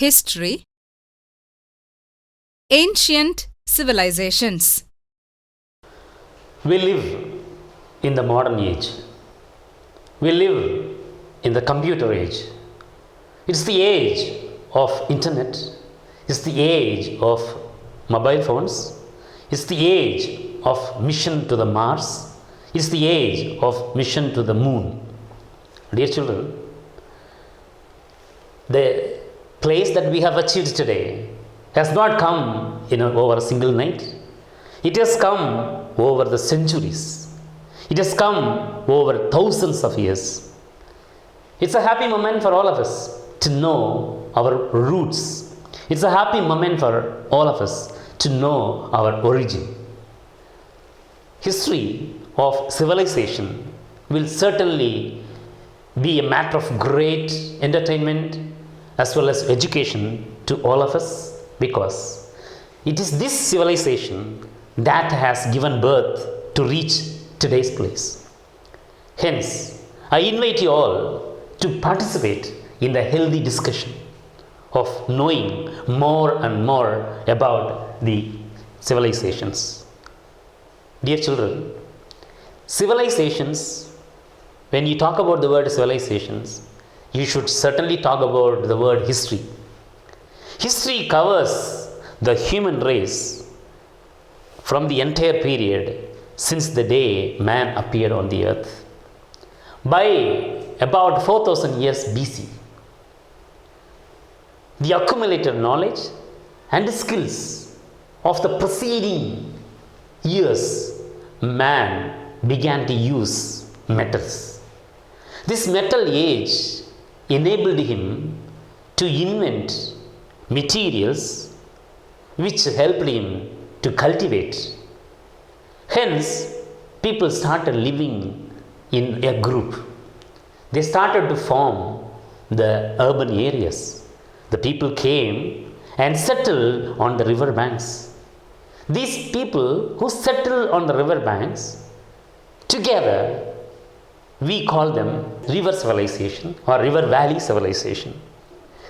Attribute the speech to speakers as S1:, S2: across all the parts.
S1: History. Ancient civilizations.
S2: We live in the modern age. We live in the computer age. It's the age of internet. It's the age of mobile phones. It's the age of mission to the Mars. It's the age of mission to the moon. Dear children, the place that we have achieved today has not come over a single night. It has come over the centuries. It has come over thousands of years. It's a happy moment for all of us to know our roots. It's a happy moment for all of us to know our origin. History of civilization will certainly be a matter of great entertainment as well as education to all of us, because it is this civilization that has given birth to reach today's place. Hence, I invite you all to participate in the healthy discussion of knowing more and more about the civilizations. Dear children, civilizations, when you talk about the word civilizations, you should certainly talk about the word history. History covers the human race from the entire period since the day man appeared on the earth. By about 4000 years BC, the accumulated knowledge and skills of the preceding years, man began to use metals. This metal age enabled him to invent materials which helped him to cultivate. Hence, people started living in a group. They started to form the urban areas. The people came and settled on the river banks. These people who settled on the river banks, together we call them river civilization or river valley civilization.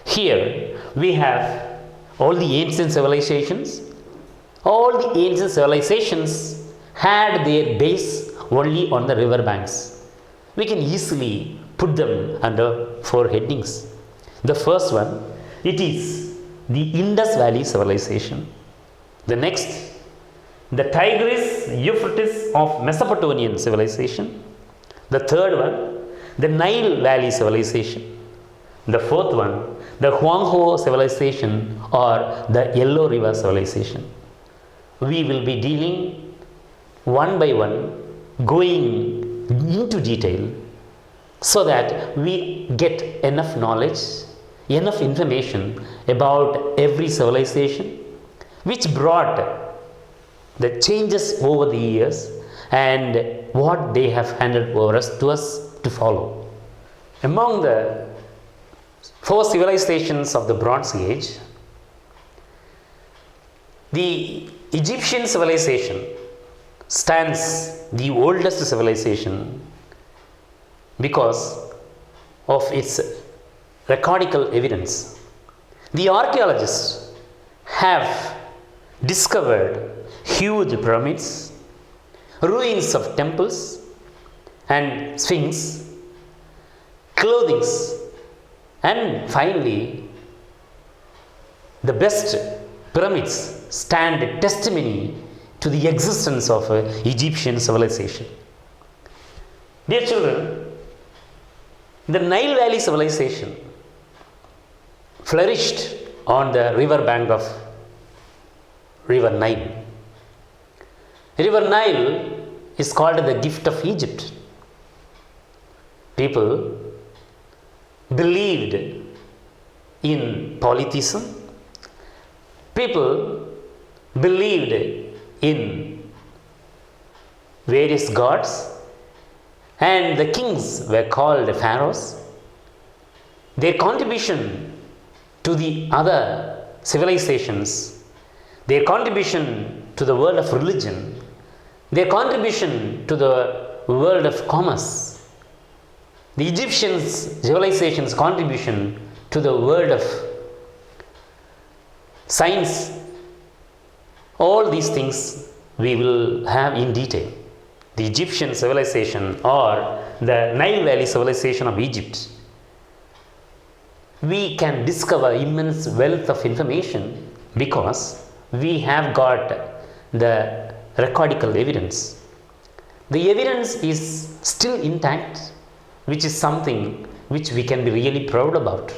S2: Here we have all the ancient civilizations. All the ancient civilizations had their base only on the river banks. We can easily put them under 4 headings. The first one, it is the Indus Valley civilization. The next, the Tigris Euphrates of Mesopotamian civilization. The third one, the Nile Valley civilization. The fourth one, the Huangho civilization or the Yellow River civilization. We will be dealing one by one, going into detail so that we get enough knowledge, enough information about every civilization which brought the changes over the years and what they have handed over to us to follow. Among the 4 civilizations of the Bronze Age, the Egyptian civilization stands the oldest civilization because of its recordical evidence. The archaeologists have discovered huge pyramids, ruins of temples and sphinx, clothings, and finally the best pyramids stand testimony to the existence of Egyptian civilization. Dear children, the Nile Valley civilization flourished on the river bank of River Nile. River Nile is called the gift of Egypt. People believed in polytheism. People believed in various gods, and the kings were called pharaohs. Their contribution to the other civilizations, their contribution to the world of religion, their contribution to the world of commerce, the Egyptian civilization's contribution to the world of Science, all these things we will have in detail. The Egyptian civilization or the Nile Valley civilization of Egypt, we can discover immense wealth of information because we have got the recordical evidence. The evidence is still intact, which is something which we can be really proud about.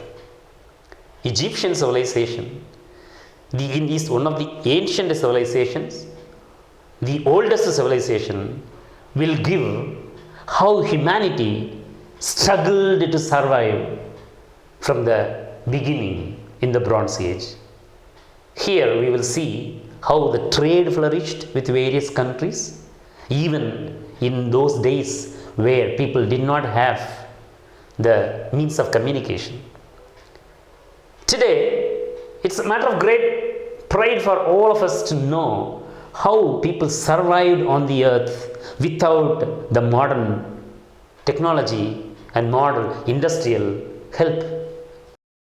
S2: Egyptian civilization is one of the ancient civilizations, the oldest civilization, will give how humanity struggled to survive from the beginning in the Bronze Age. Here we will see how the trade flourished with various countries, even in those days where people did not have the means of communication. Today, it's a matter of great pride for all of us to know how people survived on the earth without the modern technology and modern industrial help.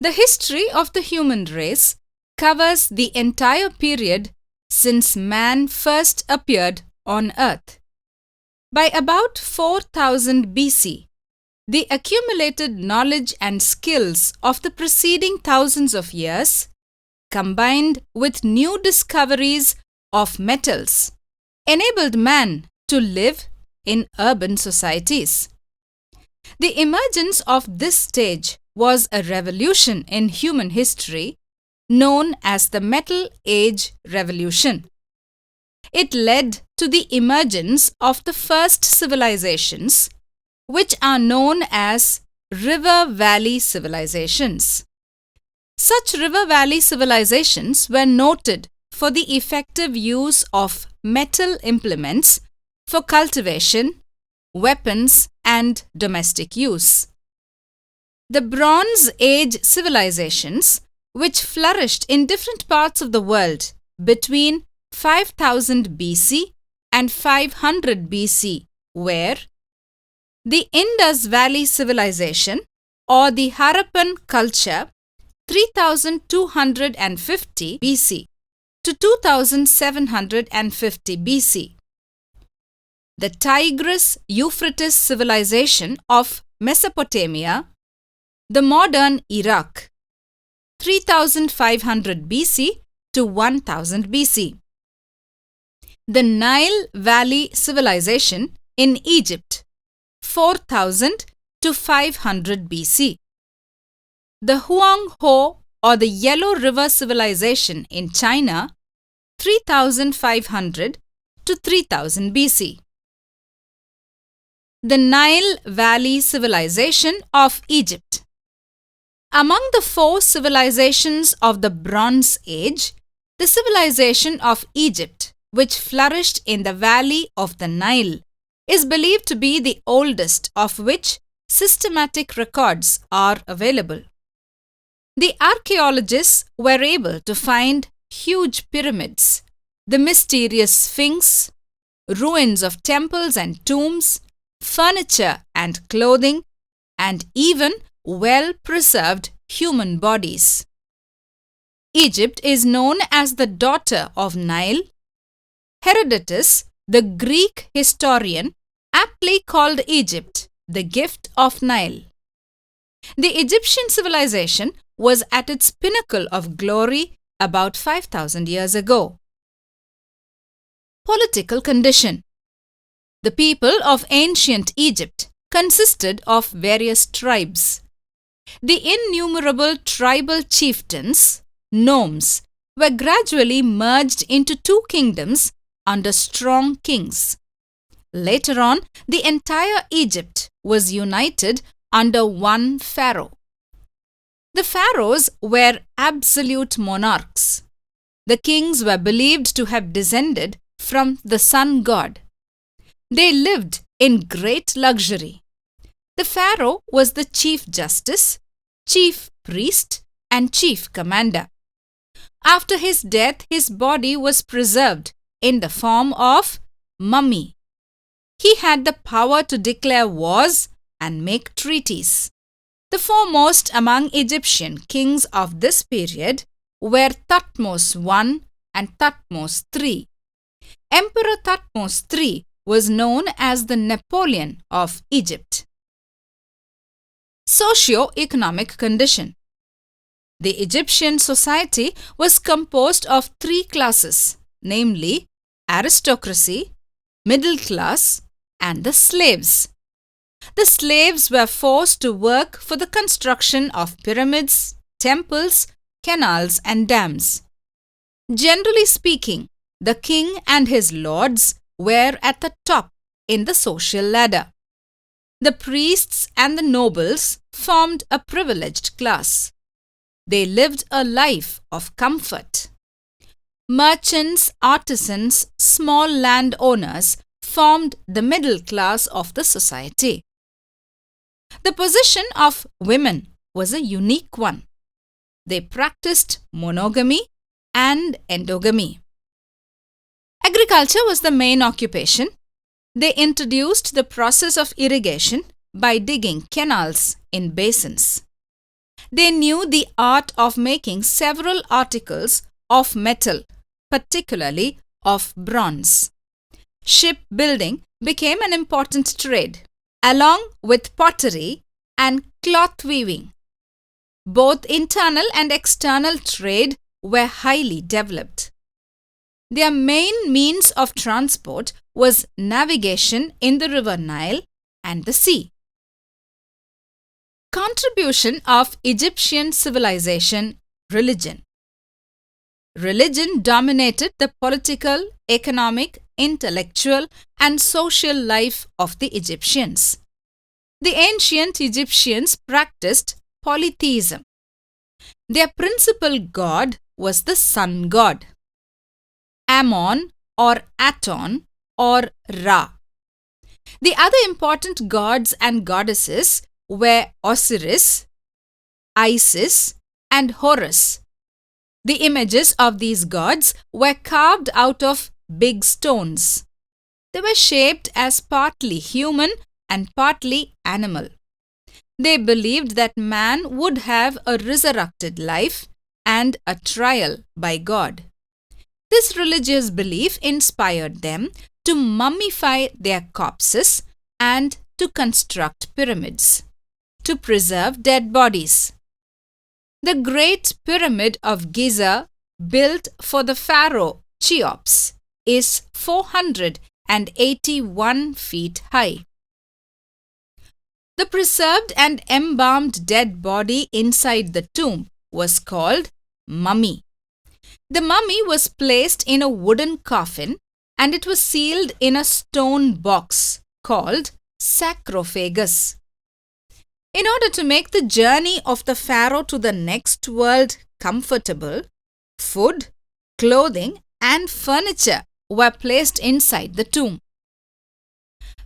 S1: The history of the human race covers the entire period since man first appeared on earth. By about 4000 BC, the accumulated knowledge and skills of the preceding thousands of years, combined with new discoveries of metals, enabled man to live in urban societies. The emergence of this stage was a revolution in human history known as the Metal Age Revolution. It led to the emergence of the first civilizations, which are known as river valley civilizations. Such river valley civilizations were noted for the effective use of metal implements for cultivation, weapons, and domestic use. The Bronze Age civilizations, which flourished in different parts of the world between 5000 BC and 500 BC, were the Indus Valley Civilization or the Harappan culture 3250 BC to 2750 BC, the Tigris-Euphrates civilization of Mesopotamia, the modern Iraq 3500 BC to 1000 BC, the Nile Valley civilization in Egypt 4000 to 500 BC, the Huang Ho or the Yellow River civilization in China 3500 to 3000 BC, the Nile Valley civilization of Egypt. Among the four civilizations of the Bronze Age, the civilization of Egypt, which flourished in the valley of the Nile, is believed to be the oldest of which systematic records are available. The archaeologists were able to find huge pyramids, the mysterious Sphinx, ruins of temples and tombs, furniture and clothing, and even well-preserved human bodies. Egypt is known as the daughter of Nile. Herodotus, the Greek historian, aptly called Egypt the gift of Nile. The Egyptian civilization was at its pinnacle of glory about 5000 years ago. Political condition. The people of ancient Egypt consisted of various tribes. The innumerable tribal chieftains, nomes, were gradually merged into two kingdoms under strong kings. Later on, the entire Egypt was united under one pharaoh. The pharaohs were absolute monarchs. The kings were believed to have descended from the sun god. They lived in great luxury. The pharaoh was the chief justice, chief priest, and chief commander. After his death, his body was preserved in the form of mummy. He had the power to declare wars and make treaties. The foremost among Egyptian kings of this period were Thutmose I and Thutmose III. Emperor Thutmose III was known as the Napoleon of Egypt. Socio-economic condition. The Egyptian society was composed of three classes, namely aristocracy, middle class, and the slaves. The slaves were forced to work for the construction of pyramids, temples, canals, and dams. Generally speaking, the king and his lords were at the top in the social ladder. The priests and the nobles formed a privileged class. They lived a life of comfort. Merchants, artisans, small landowners formed the middle class of the society. The position of women was a unique one. They practiced monogamy and endogamy. Agriculture was the main occupation. They introduced the process of irrigation by digging canals in basins. They knew the art of making several articles of metal, particularly of bronze. Shipbuilding became an important trade, along with pottery and cloth weaving. Both internal and external trade were highly developed. Their main means of transport was navigation in the river Nile and the sea. Contribution of Egyptian civilization: religion. Religion dominated the political, economic, intellectual, and social life of the Egyptians. The ancient Egyptians practiced polytheism. Their principal god was the sun god, Ammon or Aton or Ra. The other important gods and goddesses were Osiris, Isis, and Horus. The images of these gods were carved out of big stones. They were shaped as partly human and partly animal. They believed that man would have a resurrected life and a trial by God. This religious belief inspired them to mummify their corpses and to construct pyramids, to preserve dead bodies. The Great Pyramid of Giza, built for the pharaoh Cheops, is 481 feet high. The preserved and embalmed dead body inside the tomb was called mummy. The mummy was placed in a wooden coffin and it was sealed in a stone box called sarcophagus. In order to make the journey of the pharaoh to the next world comfortable, food, clothing, and furniture were placed inside the tomb.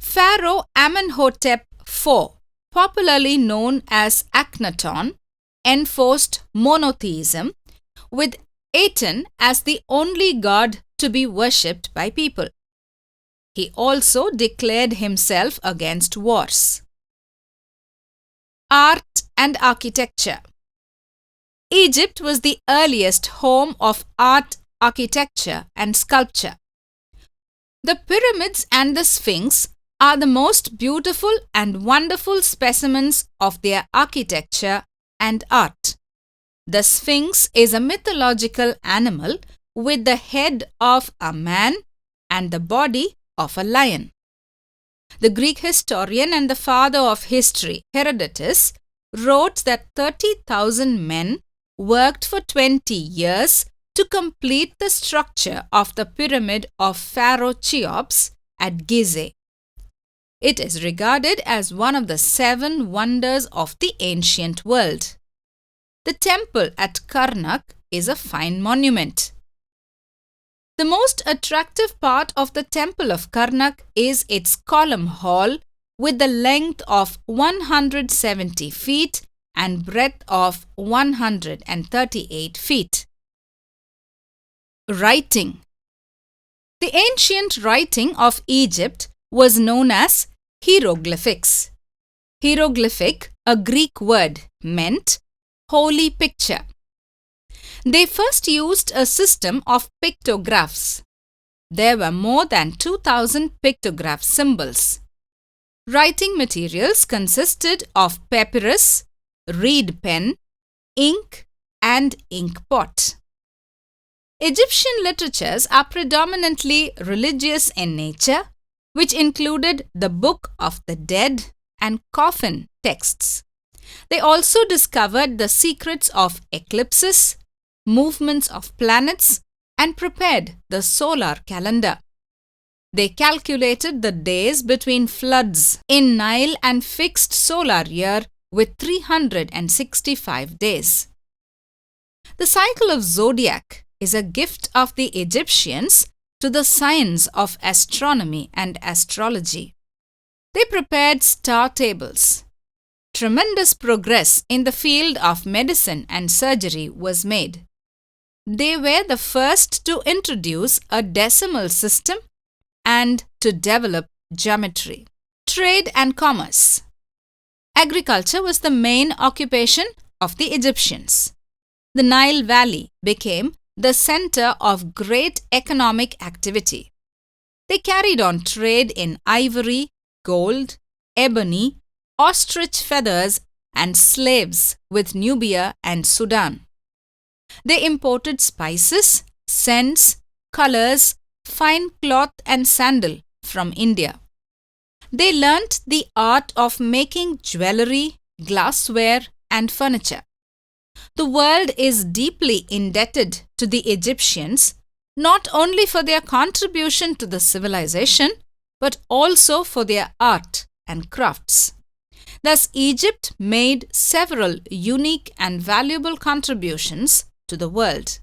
S1: Pharaoh Amenhotep IV, popularly known as Akhenaton, enforced monotheism, with Aten as the only god to be worshipped by people. He also declared himself against wars. Art and architecture. Egypt was the earliest home of art, architecture, and sculpture. The pyramids and the Sphinx are the most beautiful and wonderful specimens of their architecture and art. The Sphinx is a mythological animal with the head of a man and the body of a lion. The Greek historian and the father of history, Herodotus, wrote that 30,000 men worked for 20 years to complete the structure of the pyramid of Pharaoh Cheops at Gizeh. It is regarded as one of the 7 wonders of the ancient world. The temple at Karnak is a fine monument. The most attractive part of the temple of Karnak is its column hall with the length of 170 feet and breadth of 138 feet. Writing. The ancient writing of Egypt was known as hieroglyphics. Hieroglyphic, a Greek word, meant holy picture. They first used a system of pictographs. There were more than 2,000 pictograph symbols. Writing materials consisted of papyrus, reed pen, ink, and ink pot. Egyptian literatures are predominantly religious in nature, which included the Book of the Dead and coffin texts. They also discovered the secrets of eclipses, movements of planets, and prepared the solar calendar. They calculated the days between floods in Nile and fixed solar year with 365 days. The cycle of zodiac is a gift of the Egyptians to the science of astronomy and astrology. They prepared star tables. Tremendous progress in the field of medicine and surgery was made. They were the first to introduce a decimal system and to develop geometry. Trade and commerce. Agriculture was the main occupation of the Egyptians. The Nile Valley became the center of great economic activity. They carried on trade in ivory, gold, ebony, ostrich feathers, and slaves with Nubia and Sudan. They imported spices, scents, colors, fine cloth, and sandal from India. They learnt the art of making jewelry, glassware, and furniture. The world is deeply indebted to the Egyptians, not only for their contribution to the civilization, but also for their art and crafts. Thus, Egypt made several unique and valuable contributions to the world.